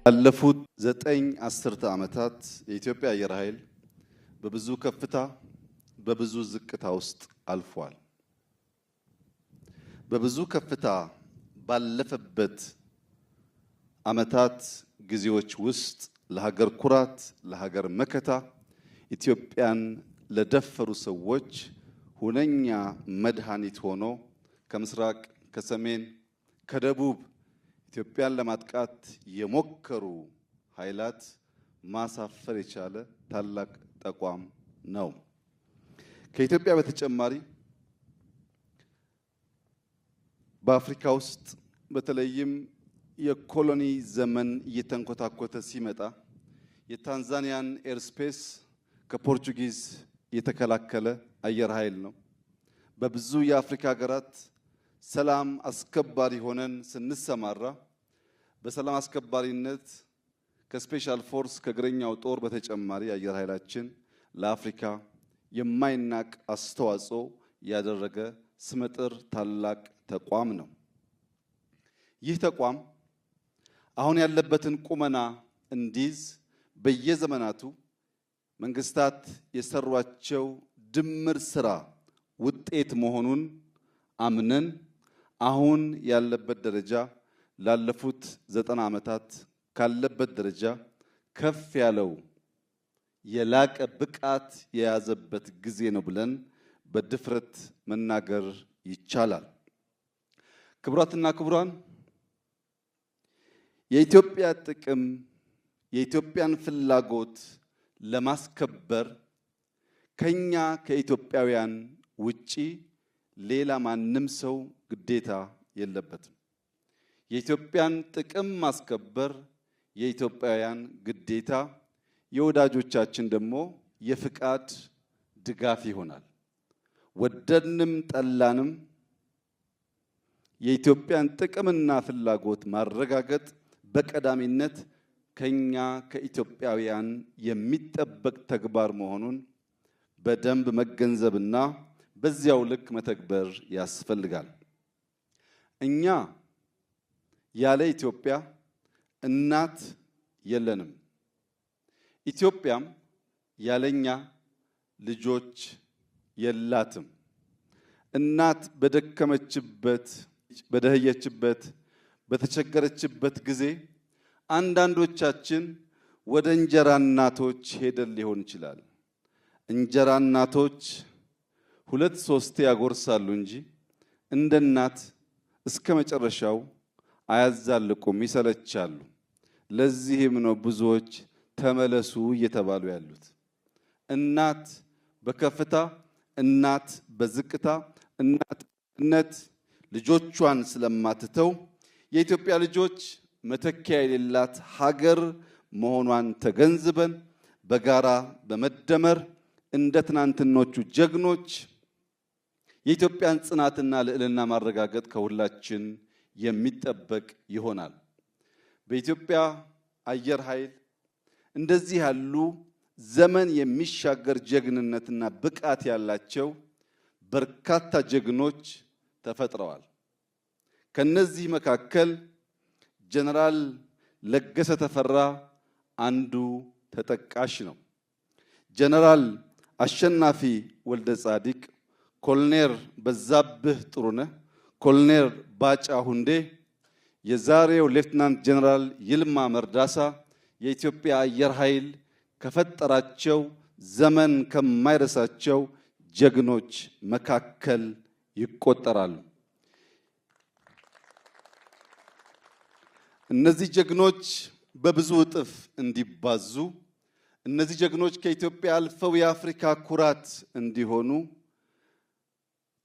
ያለፉት 9 ዓመታት የኢትዮጵያ አየር ኃይል በብዙ ከፍታ በብዙ ዝቅታ ውስጥ አልፏል። በብዙ ከፍታ ባለፈበት ዓመታት ጊዜዎች ውስጥ ለሀገር ኩራት፣ ለሀገር መከታ ኢትዮጵያን ለደፈሩ ሰዎች ሁነኛ መድኃኒት ሆኖ ከምስራቅ፣ ከሰሜን፣ ከደቡብ ኢትዮጵያን ለማጥቃት የሞከሩ ኃይላት ማሳፈር የቻለ ታላቅ ተቋም ነው። ከኢትዮጵያ በተጨማሪ በአፍሪካ ውስጥ በተለይም የኮሎኒ ዘመን እየተንኮታኮተ ሲመጣ የታንዛኒያን ኤርስፔስ ከፖርቹጊዝ የተከላከለ አየር ኃይል ነው። በብዙ የአፍሪካ ሀገራት ሰላም አስከባሪ ሆነን ስንሰማራ በሰላም አስከባሪነት ከስፔሻል ፎርስ ከእግረኛው ጦር በተጨማሪ አየር ኃይላችን ለአፍሪካ የማይናቅ አስተዋጽኦ ያደረገ ስመጥር ታላቅ ተቋም ነው። ይህ ተቋም አሁን ያለበትን ቁመና እንዲይዝ በየዘመናቱ መንግስታት የሰሯቸው ድምር ስራ ውጤት መሆኑን አምነን አሁን ያለበት ደረጃ ላለፉት 90 ዓመታት ካለበት ደረጃ ከፍ ያለው የላቀ ብቃት የያዘበት ጊዜ ነው ብለን በድፍረት መናገር ይቻላል። ክቡራትና ክቡራን፣ የኢትዮጵያ ጥቅም የኢትዮጵያን ፍላጎት ለማስከበር ከኛ ከኢትዮጵያውያን ውጪ ሌላ ማንም ሰው ግዴታ የለበትም። የኢትዮጵያን ጥቅም ማስከበር የኢትዮጵያውያን ግዴታ፣ የወዳጆቻችን ደግሞ የፍቃድ ድጋፍ ይሆናል። ወደድንም ጠላንም የኢትዮጵያን ጥቅምና ፍላጎት ማረጋገጥ በቀዳሚነት ከኛ ከኢትዮጵያውያን የሚጠበቅ ተግባር መሆኑን በደንብ መገንዘብና በዚያው ልክ መተግበር ያስፈልጋል። እኛ ያለ ኢትዮጵያ እናት የለንም። ኢትዮጵያም ያለኛ ልጆች የላትም። እናት በደከመችበት፣ በደህየችበት፣ በተቸገረችበት ጊዜ አንዳንዶቻችን ወደ እንጀራ እናቶች ሄደን ሊሆን ይችላል። እንጀራ እናቶች 2-3 ያጎርሳሉ እንጂ እንደ እናት እስከ መጨረሻው አያዛልቁም፣ ይሰለቻሉ። ለዚህም ነው ብዙዎች ተመለሱ እየተባሉ ያሉት። እናት በከፍታ እናት በዝቅታ እናትነት ልጆቿን ስለማትተው የኢትዮጵያ ልጆች መተኪያ የሌላት ሀገር መሆኗን ተገንዝበን በጋራ በመደመር እንደ ትናንትኖቹ ጀግኖች የኢትዮጵያን ጽናትና ልዕልና ማረጋገጥ ከሁላችን የሚጠበቅ ይሆናል። በኢትዮጵያ አየር ኃይል እንደዚህ ያሉ ዘመን የሚሻገር ጀግንነትና ብቃት ያላቸው በርካታ ጀግኖች ተፈጥረዋል። ከነዚህ መካከል ጀነራል ለገሰ ተፈራ አንዱ ተጠቃሽ ነው። ጀነራል አሸናፊ ወልደ ጻዲቅ፣ ኮሎኔል በዛብህ ጥሩነህ፣ ኮሎኔል ባጫ ሁንዴ፣ የዛሬው ሌፍትናንት ጀነራል ይልማ መርዳሳ የኢትዮጵያ አየር ኃይል ከፈጠራቸው ዘመን ከማይረሳቸው ጀግኖች መካከል ይቆጠራሉ። እነዚህ ጀግኖች በብዙ እጥፍ እንዲባዙ፣ እነዚህ ጀግኖች ከኢትዮጵያ አልፈው የአፍሪካ ኩራት እንዲሆኑ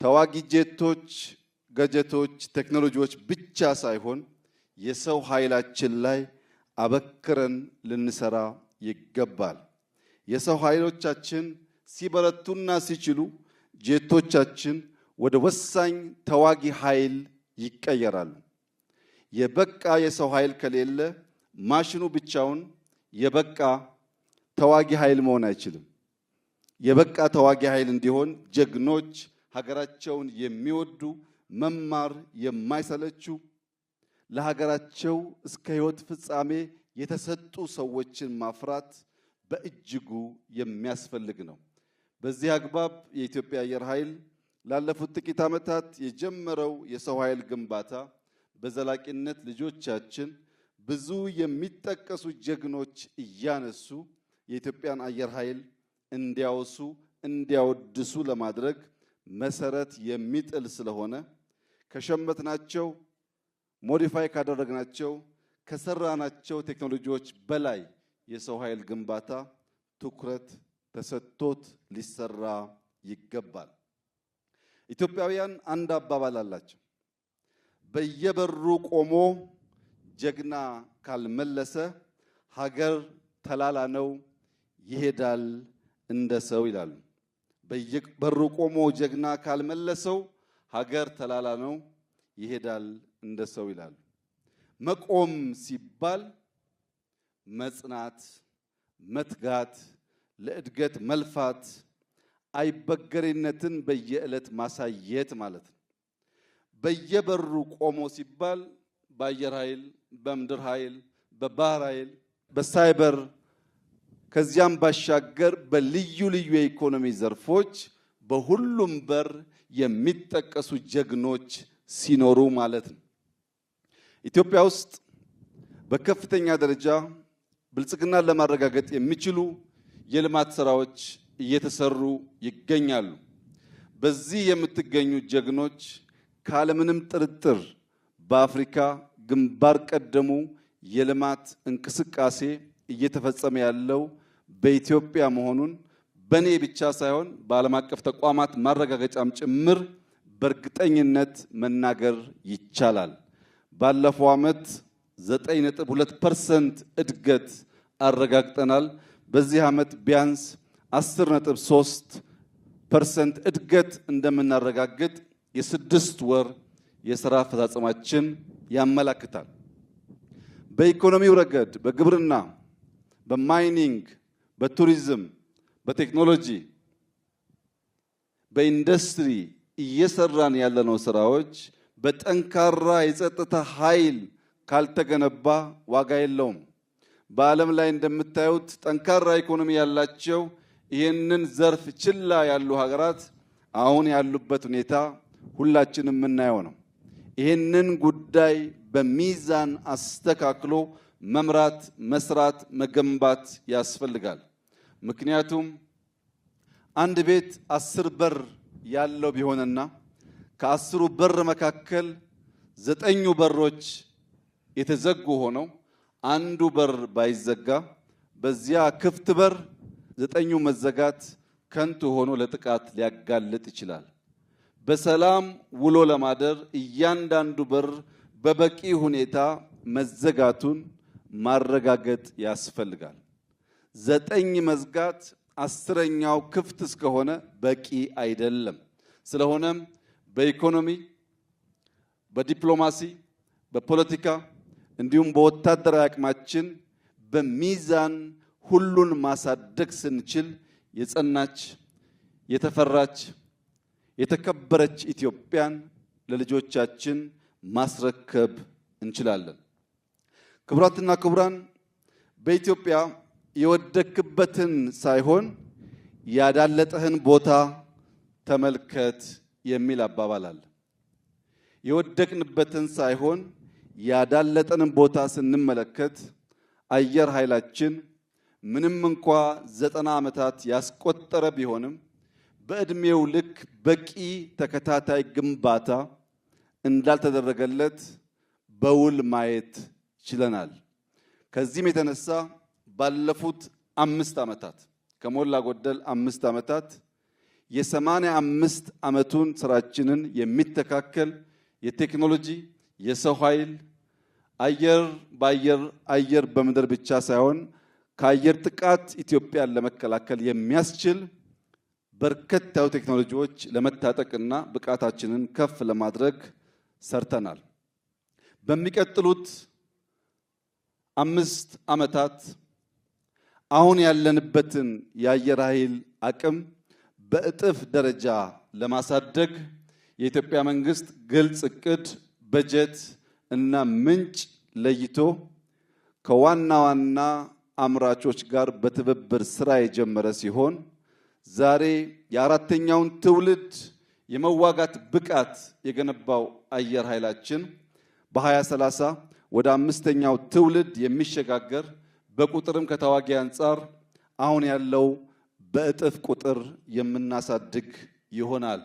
ተዋጊ ጄቶች፣ ገጀቶች፣ ቴክኖሎጂዎች ብቻ ሳይሆን የሰው ኃይላችን ላይ አበክረን ልንሰራ ይገባል። የሰው ኃይሎቻችን ሲበረቱና ሲችሉ ጄቶቻችን ወደ ወሳኝ ተዋጊ ኃይል ይቀየራሉ። የበቃ የሰው ኃይል ከሌለ ማሽኑ ብቻውን የበቃ ተዋጊ ኃይል መሆን አይችልም። የበቃ ተዋጊ ኃይል እንዲሆን ጀግኖች ሀገራቸውን የሚወዱ መማር የማይሰለቹ ለሀገራቸው እስከ ሕይወት ፍጻሜ የተሰጡ ሰዎችን ማፍራት በእጅጉ የሚያስፈልግ ነው። በዚህ አግባብ የኢትዮጵያ አየር ኃይል ላለፉት ጥቂት ዓመታት የጀመረው የሰው ኃይል ግንባታ በዘላቂነት ልጆቻችን ብዙ የሚጠቀሱ ጀግኖች እያነሱ የኢትዮጵያን አየር ኃይል እንዲያወሱ እንዲያወድሱ ለማድረግ መሰረት የሚጥል ስለሆነ ከሸመትናቸው ሞዲፋይ ካደረግናቸው ከሰራናቸው ቴክኖሎጂዎች በላይ የሰው ኃይል ግንባታ ትኩረት ተሰጥቶት ሊሰራ ይገባል። ኢትዮጵያውያን አንድ አባባል አላቸው። በየበሩ ቆሞ ጀግና ካልመለሰ ሀገር ተላላ ነው ይሄዳል እንደ ሰው ይላሉ። በየበሩ ቆሞ ጀግና ካልመለሰው ሀገር ተላላ ነው ይሄዳል እንደ ሰው ይላሉ። መቆም ሲባል መጽናት፣ መትጋት፣ ለእድገት መልፋት፣ አይበገሬነትን በየዕለት ማሳየት ማለት ነው። በየበሩ ቆሞ ሲባል በአየር ኃይል፣ በምድር ኃይል፣ በባህር ኃይል፣ በሳይበር ከዚያም ባሻገር በልዩ ልዩ የኢኮኖሚ ዘርፎች በሁሉም በር የሚጠቀሱ ጀግኖች ሲኖሩ ማለት ነው። ኢትዮጵያ ውስጥ በከፍተኛ ደረጃ ብልጽግናን ለማረጋገጥ የሚችሉ የልማት ስራዎች እየተሰሩ ይገኛሉ። በዚህ የምትገኙ ጀግኖች ካለምንም ጥርጥር በአፍሪካ ግንባር ቀደሙ የልማት እንቅስቃሴ እየተፈጸመ ያለው በኢትዮጵያ መሆኑን በኔ ብቻ ሳይሆን በዓለም አቀፍ ተቋማት ማረጋገጫም ጭምር በእርግጠኝነት መናገር ይቻላል። ባለፈው ዓመት 9.2% እድገት አረጋግጠናል። በዚህ ዓመት ቢያንስ 10.3% እድገት እንደምናረጋግጥ የ6 ወር የሥራ አፈጻጸማችን ያመለክታል። በኢኮኖሚው ረገድ በግብርና፣ በማይኒንግ፣ በቱሪዝም፣ በቴክኖሎጂ፣ በኢንዱስትሪ እየሰራን ያለነው ስራዎች በጠንካራ የጸጥታ ኃይል ካልተገነባ ዋጋ የለውም። በዓለም ላይ እንደምታዩት ጠንካራ ኢኮኖሚ ያላቸው ይህንን ዘርፍ ችላ ያሉ ሀገራት አሁን ያሉበት ሁኔታ ሁላችንም የምናየው ነው። ይህንን ጉዳይ በሚዛን አስተካክሎ መምራት፣ መስራት፣ መገንባት ያስፈልጋል። ምክንያቱም አንድ ቤት 10 በር ያለው ቢሆንና ከ10ሩ በር መካከል 9ኙ በሮች የተዘጉ ሆነው አንዱ በር ባይዘጋ በዚያ ክፍት በር 9ኙ መዘጋት ከንቱ ሆኖ ለጥቃት ሊያጋልጥ ይችላል። በሰላም ውሎ ለማደር እያንዳንዱ በር በበቂ ሁኔታ መዘጋቱን ማረጋገጥ ያስፈልጋል። 9 መዝጋት 10ኛው ክፍት እስከሆነ በቂ አይደለም። ስለሆነም በኢኮኖሚ፣ በዲፕሎማሲ፣ በፖለቲካ እንዲሁም በወታደራዊ አቅማችን በሚዛን ሁሉን ማሳደግ ስንችል የጸናች፣ የተፈራች፣ የተከበረች ኢትዮጵያን ለልጆቻችን ማስረከብ እንችላለን። ክቡራትና ክቡራን፣ በኢትዮጵያ የወደክበትን ሳይሆን ያዳለጠህን ቦታ ተመልከት የሚል አባባል አለ። የወደቅንበትን ሳይሆን ያዳለጠንን ቦታ ስንመለከት አየር ኃይላችን ምንም እንኳ 90 ዓመታት ያስቆጠረ ቢሆንም በዕድሜው ልክ በቂ ተከታታይ ግንባታ እንዳልተደረገለት በውል ማየት ችለናል። ከዚህም የተነሳ ባለፉት 5 ዓመታት ከሞላ ጎደል 5 ዓመታት የ85 ዓመቱን ስራችንን የሚተካከል የቴክኖሎጂ፣ የሰው ኃይል፣ አየር በምድር ብቻ ሳይሆን ከአየር ጥቃት ኢትዮጵያን ለመከላከል የሚያስችል በርከት ያሉ ቴክኖሎጂዎች ለመታጠቅና ብቃታችንን ከፍ ለማድረግ ሰርተናል። በሚቀጥሉት 5 ዓመታት አሁን ያለንበትን የአየር ኃይል አቅም በእጥፍ ደረጃ ለማሳደግ የኢትዮጵያ መንግስት ግልጽ እቅድ፣ በጀት እና ምንጭ ለይቶ ከዋና ዋና አምራቾች ጋር በትብብር ስራ የጀመረ ሲሆን ዛሬ የአራተኛውን ትውልድ የመዋጋት ብቃት የገነባው አየር ኃይላችን በ2030 ወደ አምስተኛው ትውልድ የሚሸጋገር በቁጥርም ከተዋጊ አንጻር አሁን ያለው በእጥፍ ቁጥር የምናሳድግ ይሆናል።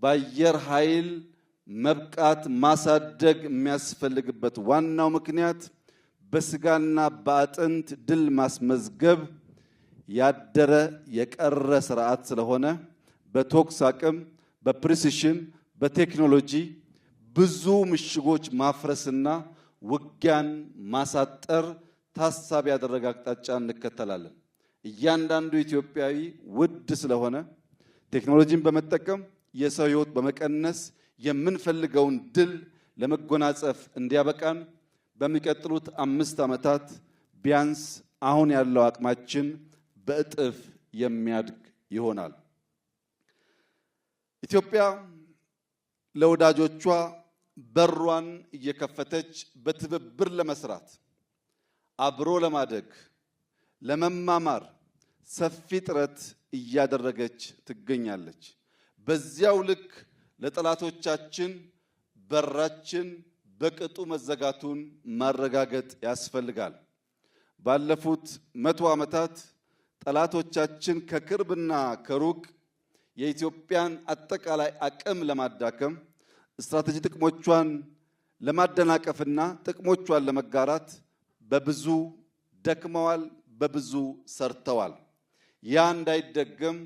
በአየር ኃይል መብቃት ማሳደግ የሚያስፈልግበት ዋናው ምክንያት በስጋና በአጥንት ድል ማስመዝገብ ያደረ የቀረ ስርዓት ስለሆነ በቶክስ አቅም፣ በፕሪሲሽን፣ በቴክኖሎጂ ብዙ ምሽጎች ማፍረስና ውጊያን ማሳጠር ታሳቢ ያደረገ አቅጣጫ እንከተላለን። እያንዳንዱ ኢትዮጵያዊ ውድ ስለሆነ ቴክኖሎጂን በመጠቀም የሰው ሕይወት በመቀነስ የምንፈልገውን ድል ለመጎናጸፍ እንዲያበቃን በሚቀጥሉት 5 ዓመታት ቢያንስ አሁን ያለው አቅማችን በእጥፍ የሚያድግ ይሆናል። ኢትዮጵያ ለወዳጆቿ በሯን እየከፈተች በትብብር ለመስራት አብሮ ለማደግ ለመማማር ሰፊ ጥረት እያደረገች ትገኛለች። በዚያው ልክ ለጠላቶቻችን በራችን በቅጡ መዘጋቱን ማረጋገጥ ያስፈልጋል። ባለፉት 100 ዓመታት ጠላቶቻችን ከቅርብና ከሩቅ የኢትዮጵያን አጠቃላይ አቅም ለማዳከም ስትራቴጂ ጥቅሞቿን ለማደናቀፍና ጥቅሞቿን ለመጋራት በብዙ ደክመዋል፣ በብዙ ሰርተዋል። ያ እንዳይደገም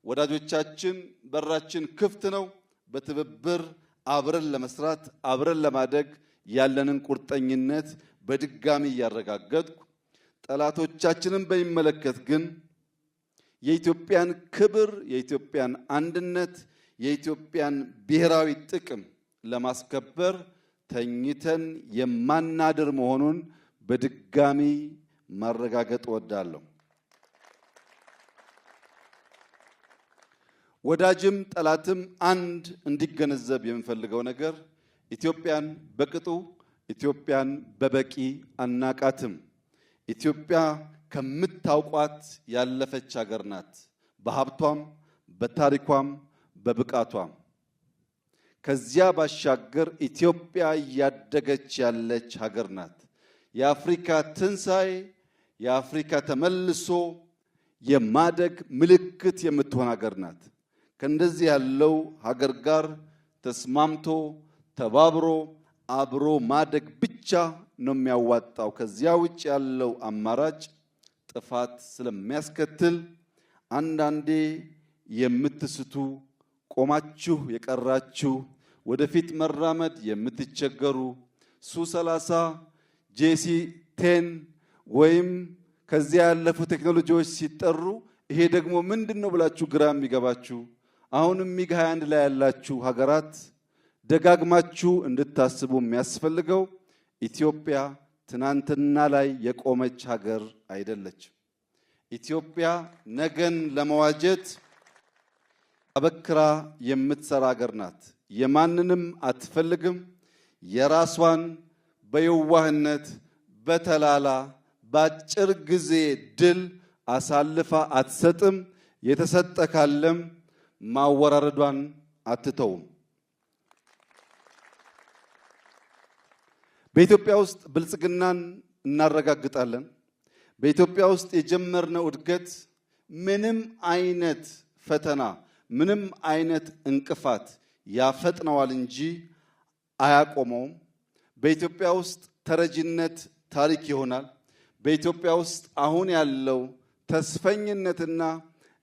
ወዳጆቻችን በራችን ክፍት ነው። በትብብር አብረን ለመስራት አብረን ለማደግ ያለንን ቁርጠኝነት በድጋሚ እያረጋገጥኩ ጠላቶቻችንን በሚመለከት ግን የኢትዮጵያን ክብር፣ የኢትዮጵያን አንድነት፣ የኢትዮጵያን ብሔራዊ ጥቅም ለማስከበር ተኝተን የማናድር መሆኑን በድጋሚ ማረጋገጥ እወዳለሁ። ወዳጅም ጠላትም አንድ እንዲገነዘብ የምፈልገው ነገር ኢትዮጵያን በቅጡ ኢትዮጵያን በበቂ አናቃትም። ኢትዮጵያ ከምታውቋት ያለፈች ሀገር ናት። በሀብቷም በታሪኳም በብቃቷም። ከዚያ ባሻገር ኢትዮጵያ እያደገች ያለች ሀገር ናት። የአፍሪካ ትንሣኤ የአፍሪካ ተመልሶ የማደግ ምልክት የምትሆን ሀገር ናት። ከእንደዚህ ያለው ሀገር ጋር ተስማምቶ ተባብሮ አብሮ ማደግ ብቻ ነው የሚያዋጣው። ከዚያ ውጭ ያለው አማራጭ ጥፋት ስለሚያስከትል አንዳንዴ የምትስቱ ቆማችሁ የቀራችሁ ወደፊት መራመድ የምትቸገሩ ሱ30 ጄሲ10 ወይም ከዚያ ያለፉ ቴክኖሎጂዎች ሲጠሩ ይሄ ደግሞ ምንድነው ብላችሁ ግራ የሚገባችሁ አሁንም ሚግ 21 ላይ ያላችሁ ሀገራት ደጋግማችሁ እንድታስቡ የሚያስፈልገው ኢትዮጵያ ትናንትና ላይ የቆመች ሀገር አይደለችም። ኢትዮጵያ ነገን ለመዋጀት አበክራ የምትሰራ ሀገር ናት። የማንንም አትፈልግም። የራሷን በየዋህነት በተላላ በአጭር ጊዜ ድል አሳልፋ አትሰጥም። የተሰጠ ካለም ማወራረዷን አትተውም። በኢትዮጵያ ውስጥ ብልጽግናን እናረጋግጣለን። በኢትዮጵያ ውስጥ የጀመርነው እድገት ምንም አይነት ፈተና ምንም አይነት እንቅፋት ያፈጥነዋል እንጂ አያቆመውም። በኢትዮጵያ ውስጥ ተረጂነት ታሪክ ይሆናል። በኢትዮጵያ ውስጥ አሁን ያለው ተስፈኝነትና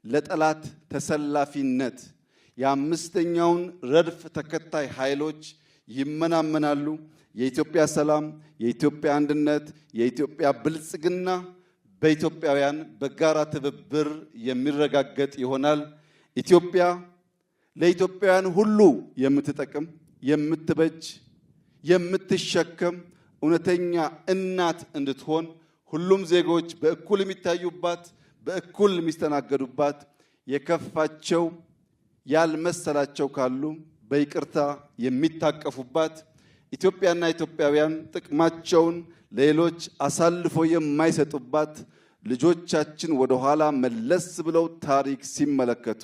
ለጠላት ተሰላፊነት የአምስተኛውን ረድፍ ተከታይ ኃይሎች ይመናመናሉ። የኢትዮጵያ ሰላም፣ የኢትዮጵያ አንድነት፣ የኢትዮጵያ ብልጽግና በኢትዮጵያውያን በጋራ ትብብር የሚረጋገጥ ይሆናል። ኢትዮጵያ ለኢትዮጵያውያን ሁሉ የምትጠቅም የምትበጅ የምትሸከም እውነተኛ እናት እንድትሆን ሁሉም ዜጎች በእኩል የሚታዩባት በእኩል የሚስተናገዱባት የከፋቸው ያልመሰላቸው ካሉ በይቅርታ የሚታቀፉባት ኢትዮጵያና ኢትዮጵያውያን ጥቅማቸውን ሌሎች አሳልፎ የማይሰጡባት ልጆቻችን ወደ ኋላ መለስ ብለው ታሪክ ሲመለከቱ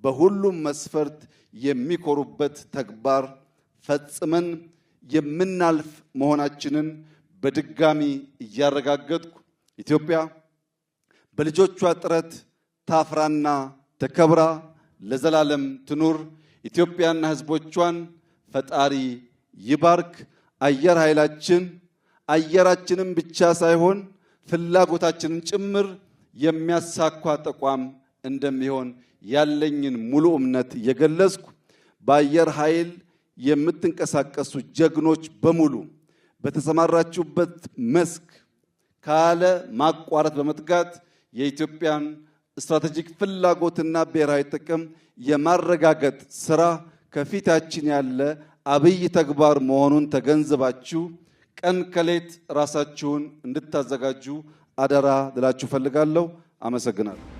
በሁሉም መስፈርት የሚኮሩበት ተግባር ፈጽመን የምናልፍ መሆናችንን በድጋሚ እያረጋገጥኩ ኢትዮጵያ በልጆቿ ጥረት ታፍራና ተከብራ ለዘላለም ትኑር። ኢትዮጵያና ሕዝቦቿን ፈጣሪ ይባርክ። አየር ኃይላችን አየራችንን ብቻ ሳይሆን ፍላጎታችንን ጭምር የሚያሳካ ተቋም እንደሚሆን ያለኝን ሙሉ እምነት የገለጽኩ በአየር ኃይል የምትንቀሳቀሱ ጀግኖች በሙሉ በተሰማራችሁበት መስክ ካለ ማቋረጥ በመትጋት የኢትዮጵያን ስትራቴጂክ ፍላጎትና ብሔራዊ ጥቅም የማረጋገጥ ስራ ከፊታችን ያለ አብይ ተግባር መሆኑን ተገንዝባችሁ ቀን ከሌት ራሳችሁን እንድታዘጋጁ አደራ ልላችሁ ፈልጋለሁ። አመሰግናለሁ።